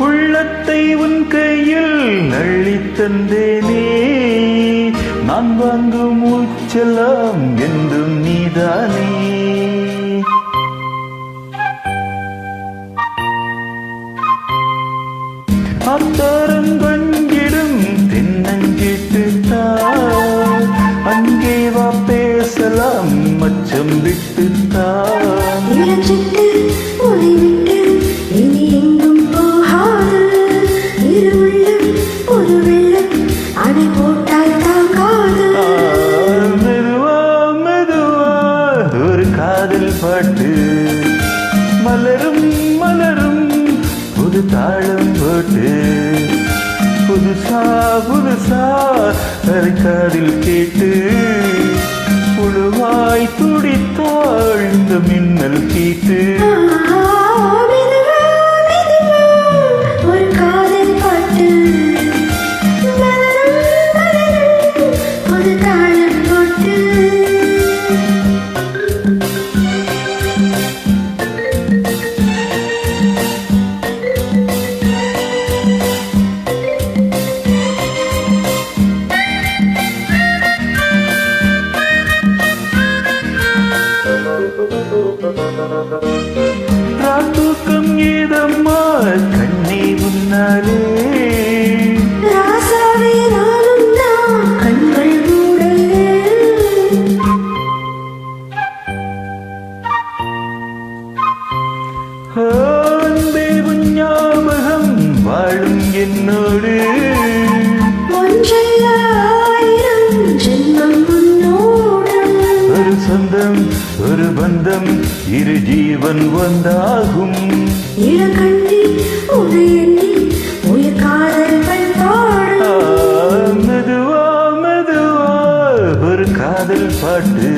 உள்ளத்தை உன் கையில் அள்ளித் தந்தேனே, நான் வாங்கும் மூச்செல்லாம் என்றும் நீதானே. அத்தரம் கொஞ்சிடும் தென்னஞ்சிட்டு தான், அங்கே வா பேசலாம் மச்சம் விட்டுத்தான். காதல் பாட்டு மலரும் மலரும் புது தாளம் போட்டு, புதுசா புதுசா காதில் கேட்டு, புழுவாய் துடித்தாள் இந்த மின்னல் கீட்டு. ராத்தூக்கம் ஏதம்மா கண்ணே முன்னாலே, கண்கள் கூட தேவன் ஞாபகம் வாழும் என்னோடு, ஒரு சொந்தம் ஒரு பந்தம் இரு ஜீவன் ஒன்றாகும். மெதுவா மெதுவா ஒரு காதல் பாட்டு.